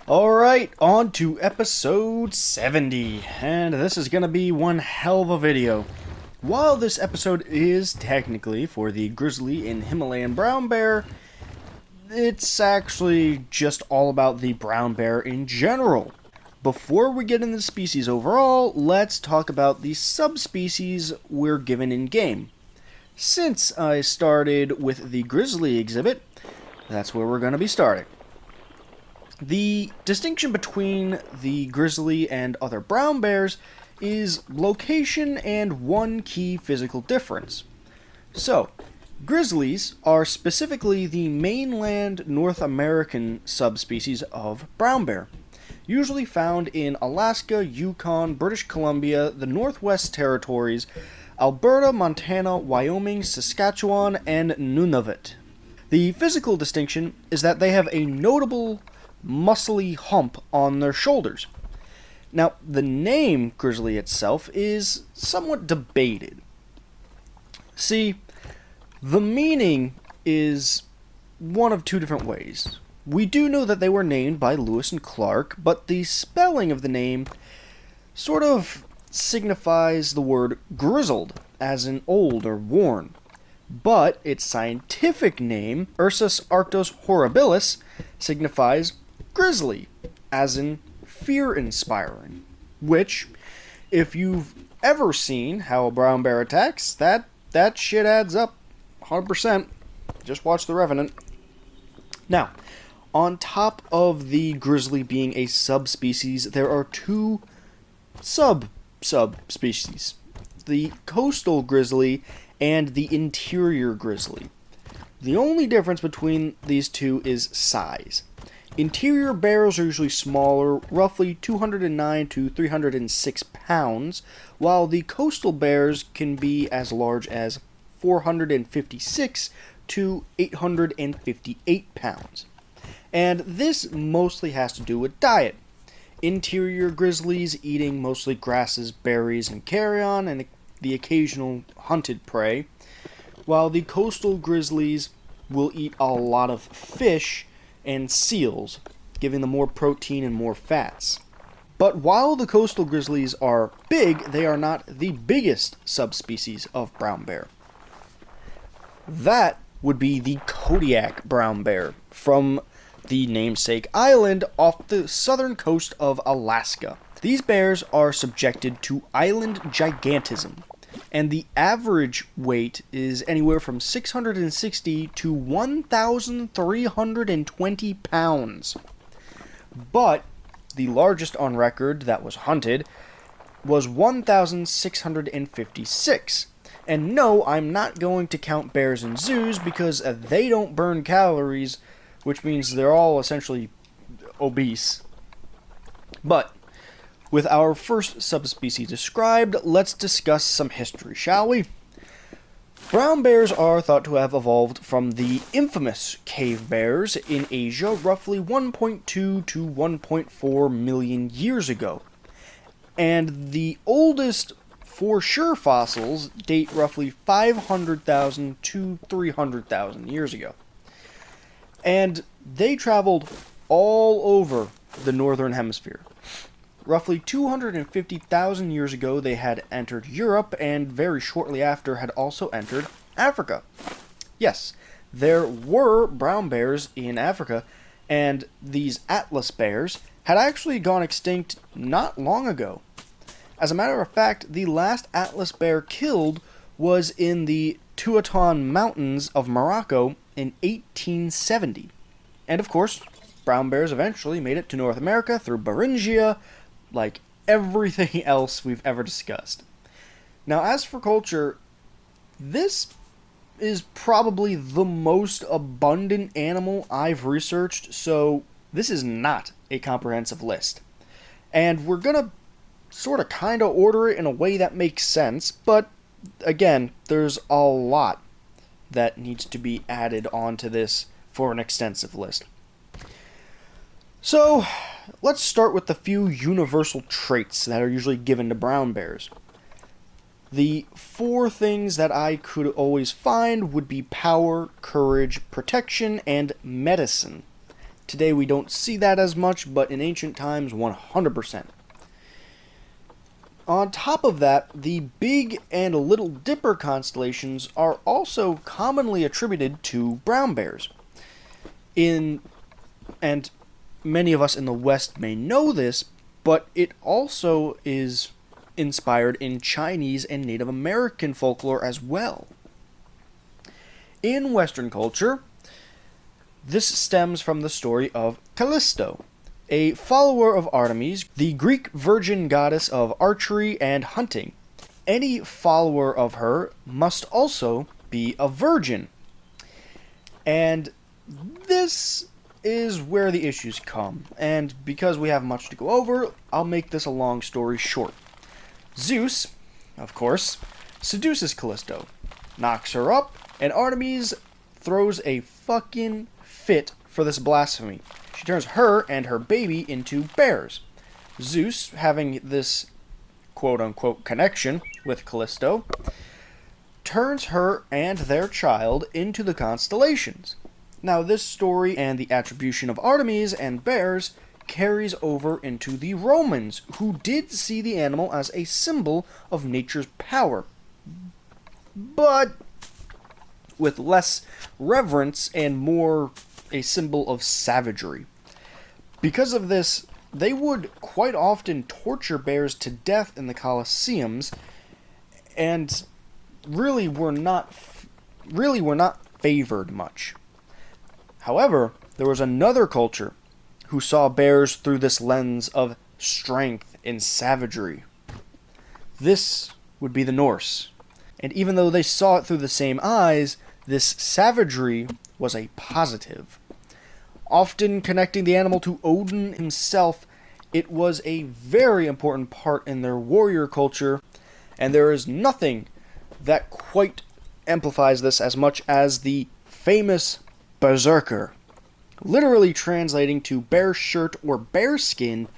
Alright, on to episode 70, and this is going to be one hell of a video. While this episode is technically for the grizzly and Himalayan brown bear, it's actually just all about the brown bear in general. Before we get into the species overall, let's talk about the subspecies we're given in-game. Since I started with the grizzly exhibit, that's where we're going to be starting. The distinction between the grizzly and other brown bears is location and one key physical difference. So, grizzlies are specifically the mainland North American subspecies of brown bear, usually found in Alaska, Yukon, British Columbia, the Northwest Territories, Alberta, Montana, Wyoming, Saskatchewan, and Nunavut. The physical distinction is that they have a notable muscly hump on their shoulders. Now, the name grizzly itself is somewhat debated. See, the meaning is one of two different ways. We do know that they were named by Lewis and Clark, but the spelling of the name sort of signifies the word grizzled, as in old or worn. But its scientific name, Ursus arctos horribilis, signifies grizzly, as in fear-inspiring. Which, if you've ever seen how a brown bear attacks, that shit adds up 100%. Just watch The Revenant. Now, on top of the grizzly being a subspecies, there are two subspecies. The coastal grizzly and the interior grizzly. The only difference between these two is size. Interior bears are usually smaller, roughly 209 to 306 pounds, while the coastal bears can be as large as 456 to 858 pounds. And this mostly has to do with diet. Interior grizzlies eating mostly grasses, berries, and carrion, and the occasional hunted prey, while the coastal grizzlies will eat a lot of fish and seals, giving them more protein and more fats. But while the coastal grizzlies are big, they are not the biggest subspecies of brown bear. That would be the Kodiak brown bear, from the namesake island off the southern coast of Alaska. These bears are subjected to island gigantism, and the average weight is anywhere from 660 to 1,320 pounds. But the largest on record that was hunted was 1,656. And no, I'm not going to count bears in zoos because they don't burn calories, which means they're all essentially obese. But with our first subspecies described, let's discuss some history, shall we? Brown bears are thought to have evolved from the infamous cave bears in Asia roughly 1.2 to 1.4 million years ago. And the oldest for sure fossils date roughly 500,000 to 300,000 years ago. And they traveled all over the northern hemisphere. Roughly 250,000 years ago, they had entered Europe, and very shortly after had also entered Africa. Yes, there were brown bears in Africa, and these Atlas bears had actually gone extinct not long ago. As a matter of fact, the last Atlas bear killed was in the Tuaton Mountains of Morocco in 1870. And of course, brown bears eventually made it to North America through Beringia, like everything else we've ever discussed. Now, as for culture, this is probably the most abundant animal I've researched, so this is not a comprehensive list. And we're gonna sort of kind of order it in a way that makes sense, but again, there's a lot that needs to be added onto this for an extensive list. So, let's start with the few universal traits that are usually given to brown bears. The four things that I could always find would be power, courage, protection, and medicine. Today we don't see that as much, but in ancient times, 100%. On top of that, the Big and Little Dipper constellations are also commonly attributed to brown bears. And many of us in the West may know this, but it also is inspired in Chinese and Native American folklore as well. In Western culture, this stems from the story of Callisto, a follower of Artemis, the Greek virgin goddess of archery and hunting. Any follower of her must also be a virgin. And this is where the issues come, and because we have much to go over, I'll make this a long story short. Zeus, of course, seduces Callisto, knocks her up, and Artemis throws a fucking fit for this blasphemy. She turns her and her baby into bears. Zeus, having this quote-unquote connection with Callisto, turns her and their child into the constellations. Now, this story and the attribution of Artemis and bears carries over into the Romans, who did see the animal as a symbol of nature's power, but with less reverence and more a symbol of savagery. Because of this, they would quite often torture bears to death in the Colosseums, and really were not favored much. However, there was another culture who saw bears through this lens of strength and savagery. This would be the Norse. And even though they saw it through the same eyes, this savagery was a positive. Often connecting the animal to Odin himself, it was a very important part in their warrior culture, and there is nothing that quite amplifies this as much as the famous Berserker. Literally translating to bear shirt or bear skin,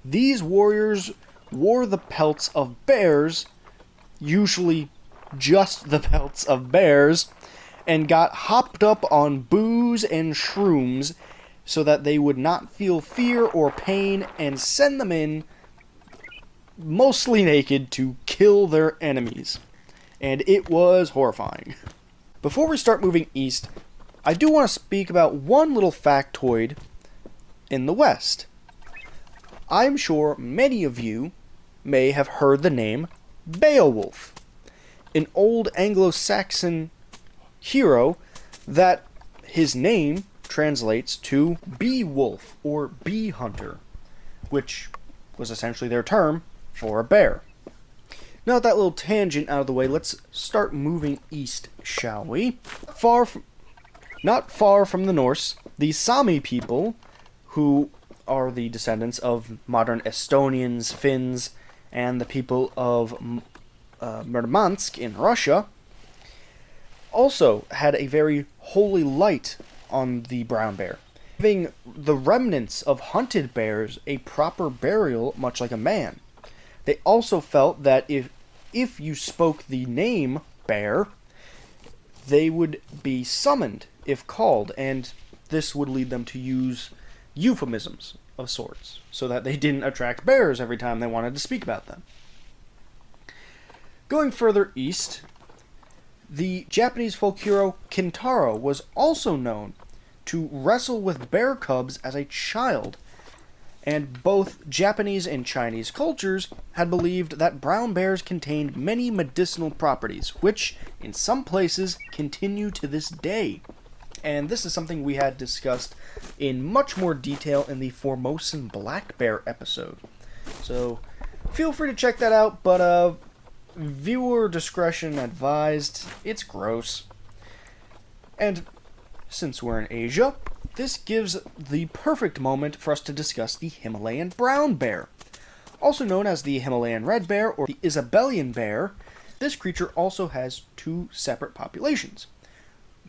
these warriors wore the pelts of bears, usually just the pelts of bears, and got hopped up on booze and shrooms so that they would not feel fear or pain, and send them in mostly naked to kill their enemies. And it was horrifying. Before we start moving east, I do want to speak about one little factoid in the West. I'm sure many of you may have heard the name Beowulf, an old Anglo-Saxon hero that his name translates to bee-wolf or bee hunter, which was essentially their term for a bear. Now that little tangent out of the way, let's start moving east, shall we? Not far from the Norse, the Sami people, who are the descendants of modern Estonians, Finns, and the people of Murmansk in Russia, also had a very holy light on the brown bear, giving the remnants of hunted bears a proper burial, much like a man. They also felt that if you spoke the name bear, they would be summoned if called, and this would lead them to use euphemisms of sorts, so that they didn't attract bears every time they wanted to speak about them. Going further east, the Japanese folk hero Kintaro was also known to wrestle with bear cubs as a child, and both Japanese and Chinese cultures had believed that brown bears contained many medicinal properties, which, in some places, continue to this day. And this is something we had discussed in much more detail in the Formosan black bear episode. So, feel free to check that out, but viewer discretion advised. It's gross. And since we're in Asia, this gives the perfect moment for us to discuss the Himalayan brown bear. Also known as the Himalayan red bear or the Isabellian bear, this creature also has two separate populations.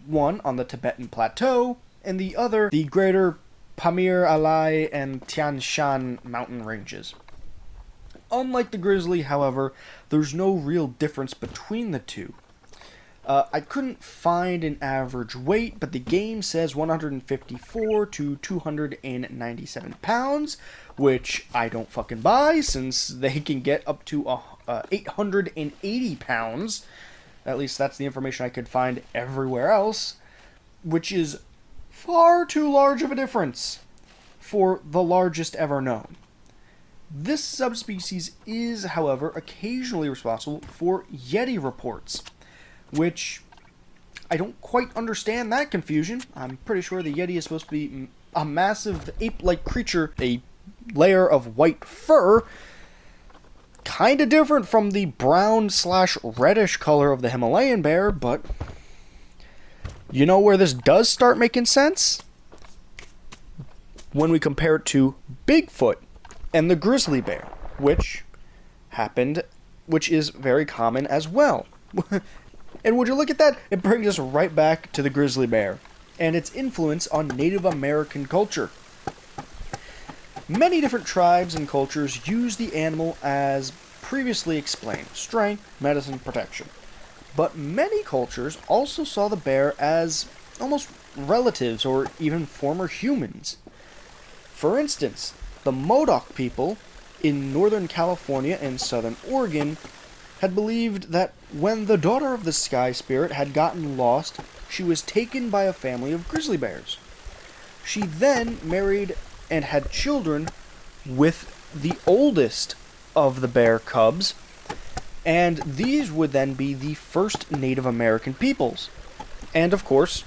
One on the Tibetan Plateau, and the other the greater Pamir Alai and Tian Shan mountain ranges. Unlike the grizzly, however, there's no real difference between the two. I couldn't find an average weight, but the game says 154 to 297 pounds, which I don't fucking buy, since they can get up to 880 pounds. At least that's the information I could find everywhere else, which is far too large of a difference for the largest ever known. This subspecies is, however, occasionally responsible for Yeti reports, which I don't quite understand that confusion. I'm pretty sure the Yeti is supposed to be a massive ape-like creature, a layer of white fur, kind of different from the brown/reddish color of the Himalayan bear, but you know where this does start making sense? When we compare it to Bigfoot and the grizzly bear, which is very common as well. And would you look at that? It brings us right back to the grizzly bear and its influence on Native American culture. Many different tribes and cultures use the animal as previously explained: strength, medicine, protection. But many cultures also saw the bear as almost relatives or even former humans. For instance, the Modoc people in Northern California and Southern Oregon had believed that when the daughter of the Sky Spirit had gotten lost, she was taken by a family of grizzly bears. She then married and had children with the oldest of the bear cubs, and these would then be the first Native American peoples. And of course,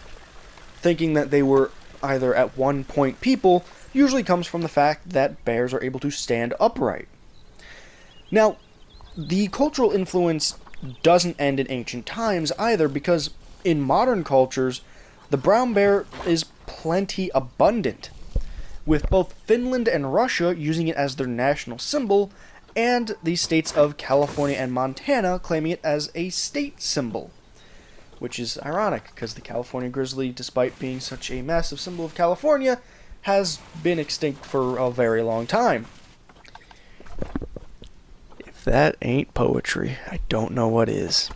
thinking that they were either at one point people usually comes from the fact that bears are able to stand upright. Now, the cultural influence doesn't end in ancient times either, because in modern cultures, the brown bear is plenty abundant, with both Finland and Russia using it as their national symbol, and the states of California and Montana claiming it as a state symbol. Which is ironic, because the California grizzly, despite being such a massive symbol of California, has been extinct for a very long time. If that ain't poetry, I don't know what is.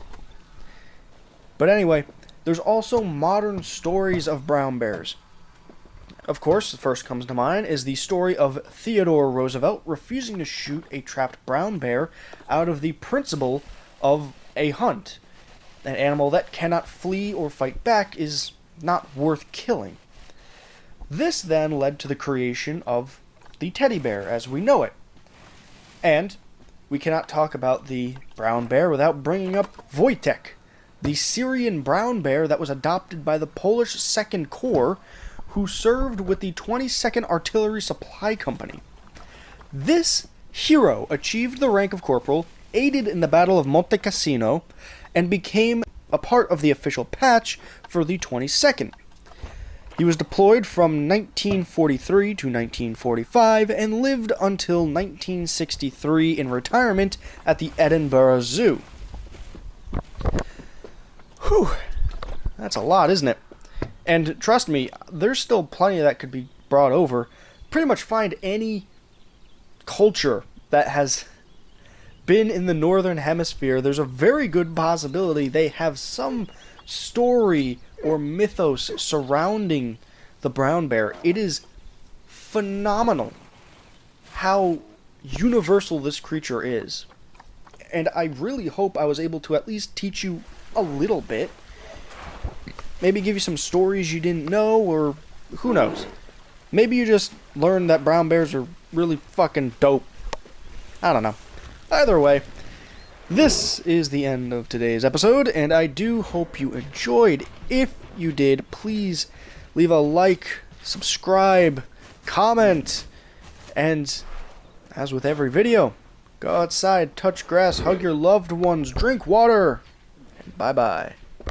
But anyway, there's also modern stories of brown bears. Of course, the first comes to mind is the story of Theodore Roosevelt refusing to shoot a trapped brown bear out of the principle of a hunt. An animal that cannot flee or fight back is not worth killing. This then led to the creation of the teddy bear as we know it. And we cannot talk about the brown bear without bringing up Wojtek, the Syrian brown bear that was adopted by the Polish 2nd Corps, who served with the 22nd Artillery Supply Company. This hero achieved the rank of corporal, aided in the Battle of Monte Cassino, and became a part of the official patch for the 22nd. He was deployed from 1943 to 1945 and lived until 1963 in retirement at the Edinburgh Zoo. Whew, that's a lot, isn't it? And trust me, there's still plenty that could be brought over. Pretty much find any culture that has been in the Northern Hemisphere, there's a very good possibility they have some story or mythos surrounding the brown bear. It is phenomenal how universal this creature is. And I really hope I was able to at least teach you a little bit. Maybe give you some stories you didn't know, or who knows. Maybe you just learned that brown bears are really fucking dope. I don't know. Either way, this is the end of today's episode, and I do hope you enjoyed. If you did, please leave a like, subscribe, comment, and as with every video, go outside, touch grass, hug your loved ones, drink water, and bye-bye.